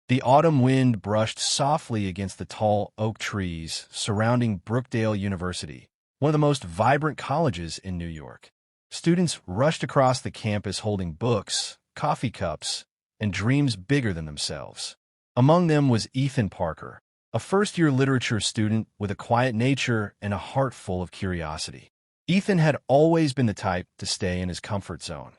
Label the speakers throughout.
Speaker 1: The autumn wind brushed softly against the tall oak trees surrounding Brookdale University, one of the most vibrant colleges in New York. Students rushed across the campus holding books, coffee cups, and dreams bigger than themselves. Among them was Ethan Parker, a first-year literature student with a quiet nature and a heart full of curiosity. Ethan had always been the type to stay in his comfort zone,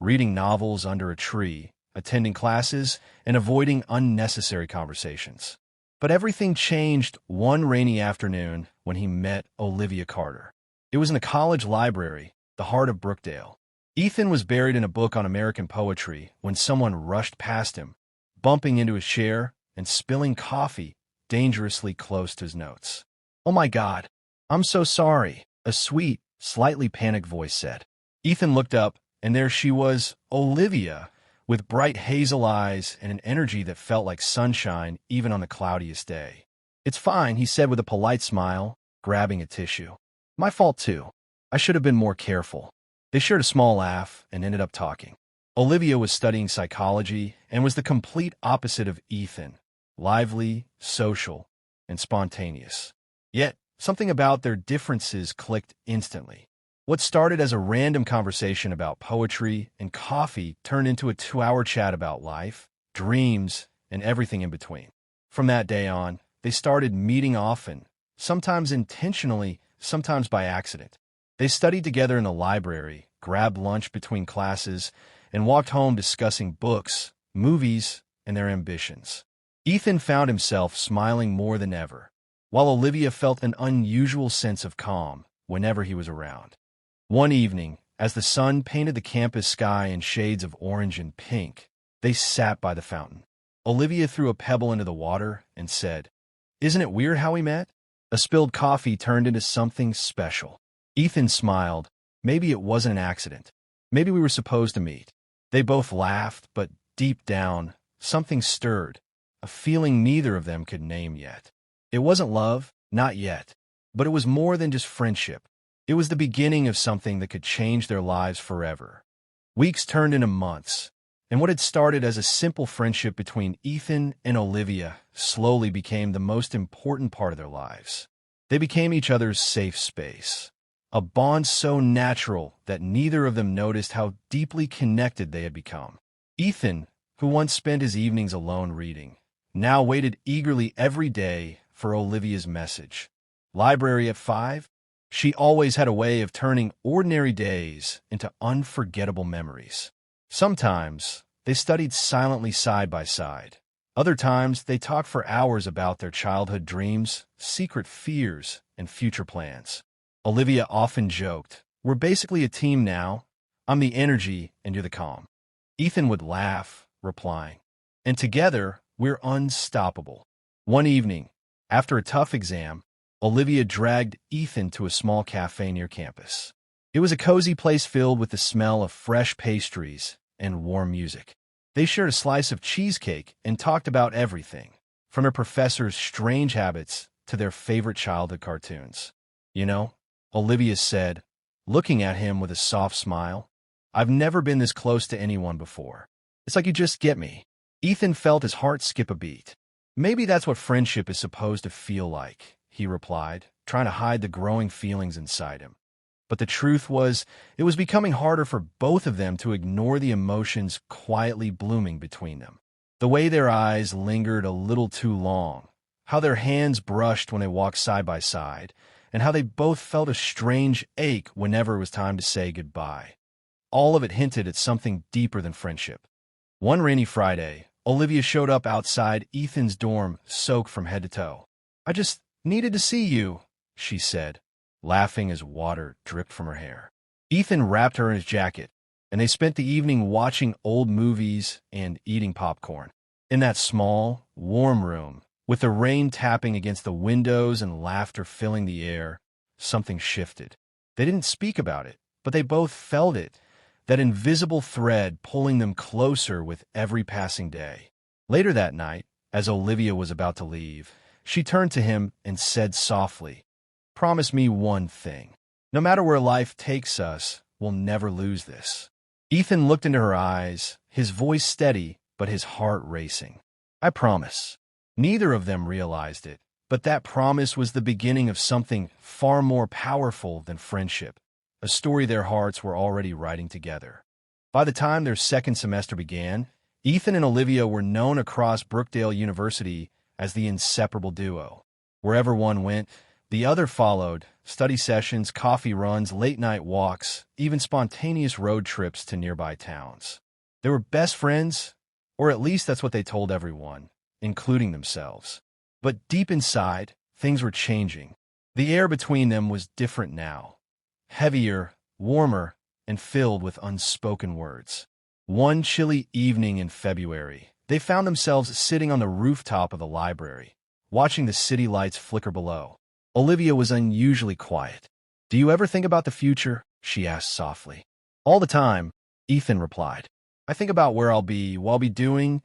Speaker 1: reading novels under a tree, attending classes, and avoiding unnecessary conversations. But everything changed one rainy afternoon when he met Olivia Carter. It was in the college library, the heart of Brookdale. Ethan was buried in a book on American poetry when someone rushed past him, bumping into his chair and spilling coffee dangerously close to his notes. "Oh my God, I'm so sorry," a sweet, slightly panicked voice said. Ethan looked up, and there she was, Olivia, with bright hazel eyes and an energy that felt like sunshine even on the cloudiest day. "It's fine," he said with a polite smile, grabbing a tissue. "My fault too. I should have been more careful." They shared a small laugh and ended up talking. Olivia was studying psychology and was the complete opposite of Ethan, lively, social, and spontaneous. Yet, something about their differences clicked instantly. What started as a random conversation about poetry and coffee turned into a 2-hour chat about life, dreams, and everything in between. From that day on, they started meeting often, sometimes intentionally, sometimes by accident. They studied together in the library, grabbed lunch between classes, and walked home discussing books, movies, and their ambitions. Ethan found himself smiling more than ever, while Olivia felt an unusual sense of calm whenever he was around. One evening, as the sun painted the campus sky in shades of orange and pink, they sat by the fountain. Olivia threw a pebble into the water and said, "Isn't it weird how we met?" A spilled coffee turned into something special. Ethan smiled. Maybe it wasn't an accident. Maybe we were supposed to meet. They both laughed, but deep down, something stirred, a feeling neither of them could name yet. It wasn't love, not yet, but it was more than just friendship. It was the beginning of something that could change their lives forever. Weeks turned into months, and what had started as a simple friendship between Ethan and Olivia slowly became the most important part of their lives. They became each other's safe space, a bond so natural that neither of them noticed how deeply connected they had become. Ethan, who once spent his evenings alone reading, now waited eagerly every day for Olivia's message. Library at 5? She always had a way of turning ordinary days into unforgettable memories. Sometimes, they studied silently side by side. Other times, they talked for hours about their childhood dreams, secret fears, and future plans. Olivia often joked, "We're basically a team now. I'm the energy and you're the calm." Ethan would laugh, replying, "And together, we're unstoppable." One evening, after a tough exam, Olivia dragged Ethan to a small cafe near campus. It was a cozy place filled with the smell of fresh pastries and warm music. They shared a slice of cheesecake and talked about everything, from their professor's strange habits to their favorite childhood cartoons. "You know," Olivia said, looking at him with a soft smile, "I've never been this close to anyone before. It's like you just get me." Ethan felt his heart skip a beat. "Maybe that's what friendship is supposed to feel like," he replied, trying to hide the growing feelings inside him. But the truth was, it was becoming harder for both of them to ignore the emotions quietly blooming between them. The way their eyes lingered a little too long, how their hands brushed when they walked side by side, and how they both felt a strange ache whenever it was time to say goodbye. All of it hinted at something deeper than friendship. One rainy Friday, Olivia showed up outside Ethan's dorm, soaked from head to toe. "I just needed to see you," she said, laughing as water dripped from her hair. Ethan wrapped her in his jacket, and they spent the evening watching old movies and eating popcorn. In that small, warm room, with the rain tapping against the windows and laughter filling the air, something shifted. They didn't speak about it, but they both felt it, that invisible thread pulling them closer with every passing day. Later that night, as Olivia was about to leave, she turned to him and said softly, "Promise me one thing. No matter where life takes us, we'll never lose this." Ethan looked into her eyes, his voice steady, but his heart racing. I promise. Neither of them realized it, but that promise was the beginning of something far more powerful than friendship, a story their hearts were already writing together. By the time their second semester began, Ethan and Olivia were known across Brookdale University as the inseparable duo. Wherever one went, the other followed: study sessions, coffee runs, late-night walks, even spontaneous road trips to nearby towns. They were best friends, or at least that's what they told everyone, including themselves. But deep inside, things were changing. The air between them was different now. Heavier, warmer, and filled with unspoken words. One chilly evening in February, they found themselves sitting on the rooftop of the library, watching the city lights flicker below. Olivia was unusually quiet. "Do you ever think about the future?" she asked softly. "All the time," Ethan replied. "I think about where I'll be, what I'll be doing,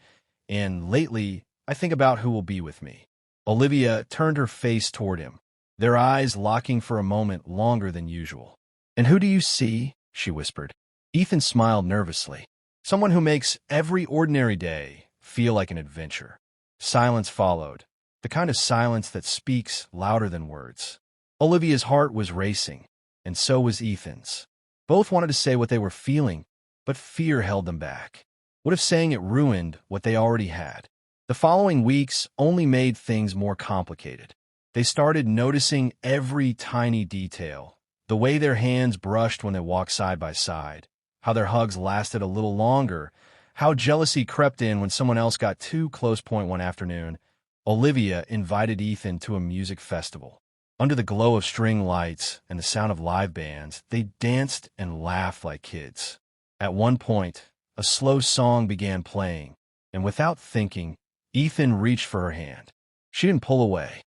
Speaker 1: and lately, I think about who will be with me." Olivia turned her face toward him, their eyes locking for a moment longer than usual. "And who do you see?" she whispered. Ethan smiled nervously. "Someone who makes every ordinary day feel like an adventure." Silence followed, the kind of silence that speaks louder than words. Olivia's heart was racing, and so was Ethan's. Both wanted to say what they were feeling, but fear held them back. What if saying it ruined what they already had? The following weeks only made things more complicated. They started noticing every tiny detail: the way their hands brushed when they walked side by side, how their hugs lasted a little longer, how jealousy crept in when someone else got too close. One afternoon, Olivia invited Ethan to a music festival. Under the glow of string lights and the sound of live bands, they danced and laughed like kids. At one point, a slow song began playing, and without thinking, Ethan reached for her hand. She didn't pull away.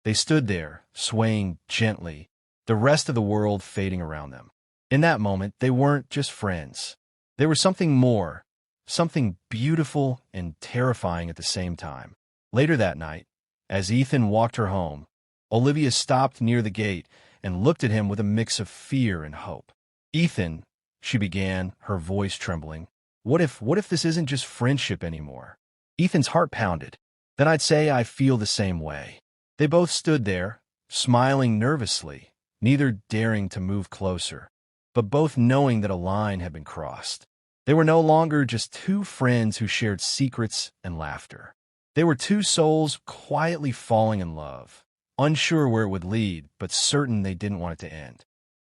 Speaker 1: They stood there, swaying gently, the rest of the world fading around them. In that moment, they weren't just friends. They were something more, something beautiful and terrifying at the same time. Later that night, as Ethan walked her home, Olivia stopped near the gate and looked at him with a mix of fear and hope. "Ethan," she began, her voice trembling, what if this isn't just friendship anymore?" Ethan's heart pounded. "Then I'd say I feel the same way." They both stood there, smiling nervously, neither daring to move closer, but both knowing that a line had been crossed. They were no longer just two friends who shared secrets and laughter. They were two souls quietly falling in love, unsure where it would lead, but certain they didn't want it to end.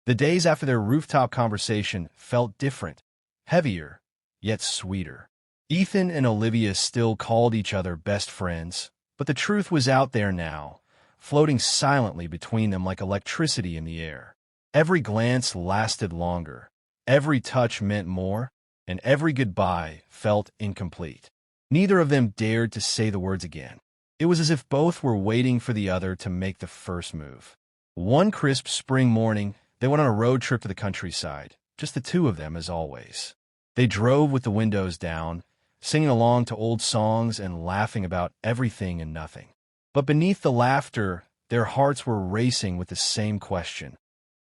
Speaker 1: The days after their rooftop conversation felt different, heavier, yet sweeter. Ethan and Olivia still called each other best friends, but the truth was out there now, floating silently between them like electricity in the air. Every glance lasted longer, every touch meant more, and every goodbye felt incomplete. Neither of them dared to say the words again. It was as if both were waiting for the other to make the first move. One crisp spring morning, they went on a road trip to the countryside, just the two of them as always. They drove with the windows down, singing along to old songs and laughing about everything and nothing. But beneath the laughter, their hearts were racing with the same question.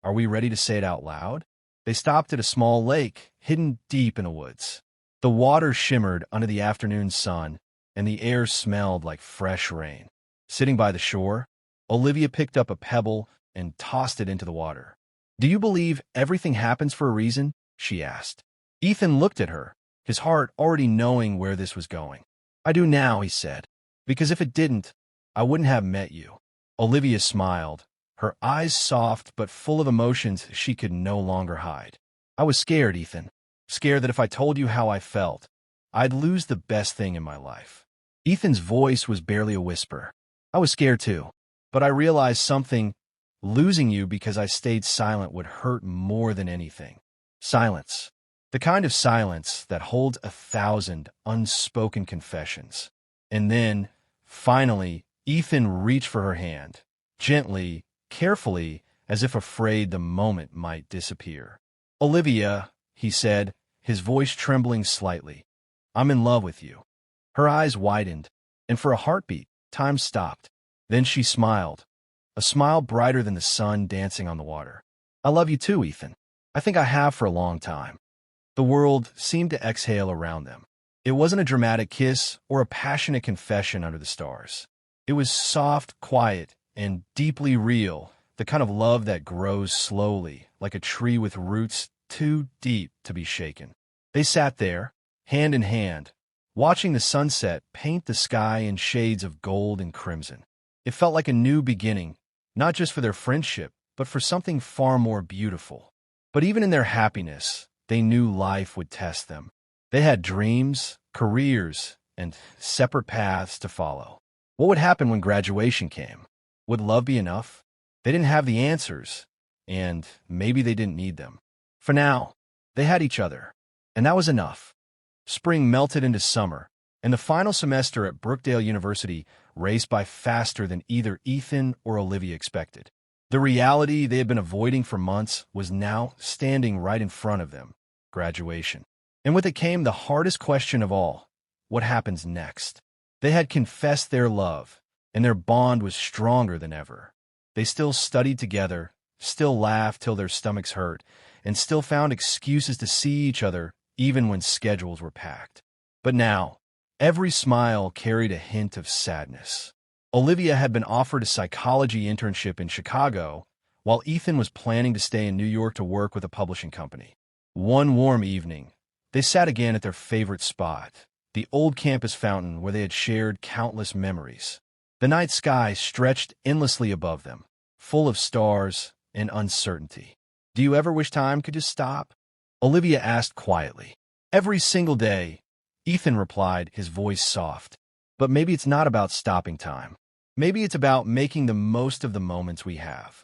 Speaker 1: Are we ready to say it out loud? They stopped at a small lake, hidden deep in the woods. The water shimmered under the afternoon sun, and the air smelled like fresh rain. Sitting by the shore, Olivia picked up a pebble and tossed it into the water. "Do you believe everything happens for a reason?" she asked. Ethan looked at her, his heart already knowing where this was going. "I do now," he said, "because if it didn't, I wouldn't have met you." Olivia smiled, her eyes soft but full of emotions she could no longer hide. "I was scared, Ethan. Scared that if I told you how I felt, I'd lose the best thing in my life." Ethan's voice was barely a whisper. "I was scared too, but I realized something. Losing you because I stayed silent would hurt more than anything." Silence. The kind of silence that holds 1,000 unspoken confessions. And then, finally, Ethan reached for her hand, gently, carefully, as if afraid the moment might disappear. "Olivia," he said, his voice trembling slightly, "I'm in love with you." Her eyes widened, and for a heartbeat, time stopped. Then she smiled, a smile brighter than the sun dancing on the water. "I love you too, Ethan. I think I have for a long time." The world seemed to exhale around them. It wasn't a dramatic kiss or a passionate confession under the stars. It was soft, quiet, and deeply real, the kind of love that grows slowly, like a tree with roots too deep to be shaken. They sat there, hand in hand, watching the sunset paint the sky in shades of gold and crimson. It felt like a new beginning, not just for their friendship, but for something far more beautiful. But even in their happiness, they knew life would test them. They had dreams, careers, and separate paths to follow. What would happen when graduation came? Would love be enough? They didn't have the answers, and maybe they didn't need them. For now, they had each other, and that was enough. Spring melted into summer, and the final semester at Brookdale University raced by faster than either Ethan or Olivia expected. The reality they had been avoiding for months was now standing right in front of them: graduation. And with it came the hardest question of all: what happens next? They had confessed their love, and their bond was stronger than ever. They still studied together, still laughed till their stomachs hurt, and still found excuses to see each other even when schedules were packed. But now, every smile carried a hint of sadness. Olivia had been offered a psychology internship in Chicago, while Ethan was planning to stay in New York to work with a publishing company. One warm evening, they sat again at their favorite spot, the old campus fountain where they had shared countless memories. The night sky stretched endlessly above them, full of stars and uncertainty. "Do you ever wish time could just stop?" Olivia asked quietly. "Every single day," Ethan replied, his voice soft. "But maybe it's not about stopping time. Maybe it's about making the most of the moments we have."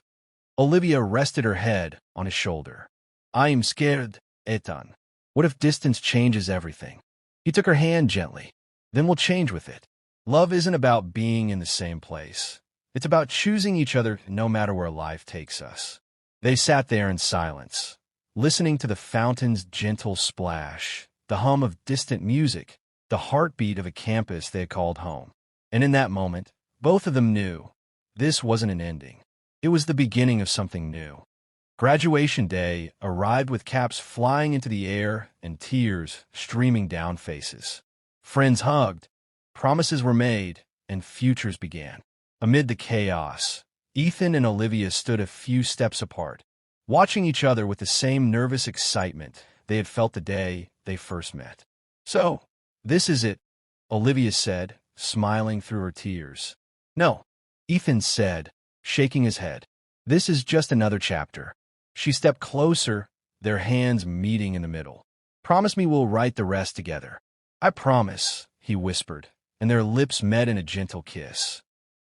Speaker 1: Olivia rested her head on his shoulder. "I am scared, Ethan. What if distance changes everything?" He took her hand gently. "Then we'll change with it. Love isn't about being in the same place. It's about choosing each other no matter where life takes us." They sat there in silence, listening to the fountain's gentle splash, the hum of distant music, the heartbeat of a campus they had called home. And in that moment, both of them knew this wasn't an ending. It was the beginning of something new. Graduation day arrived with caps flying into the air and tears streaming down faces. Friends hugged, promises were made, and futures began. Amid the chaos, Ethan and Olivia stood a few steps apart, watching each other with the same nervous excitement they had felt the day they first met. "So, this is it," Olivia said, smiling through her tears. "No," Ethan said, shaking his head. "This is just another chapter." She stepped closer, their hands meeting in the middle. "Promise me we'll write the rest together." "I promise," he whispered, and their lips met in a gentle kiss.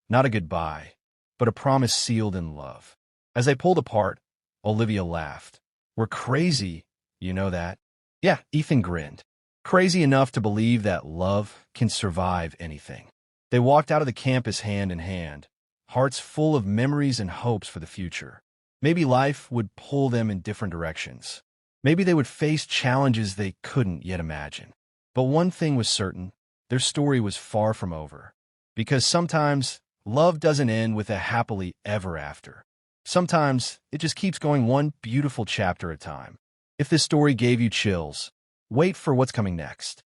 Speaker 1: Not a goodbye, but a promise sealed in love. As they pulled apart, Olivia laughed. "We're crazy, you know that?" "Yeah," Ethan grinned. "Crazy enough to believe that love can survive anything." They walked out of the campus hand in hand, hearts full of memories and hopes for the future. Maybe life would pull them in different directions. Maybe they would face challenges they couldn't yet imagine. But one thing was certain: their story was far from over. Because sometimes love doesn't end with a happily ever after. Sometimes it just keeps going one beautiful chapter at a time. If this story gave you chills, wait for what's coming next.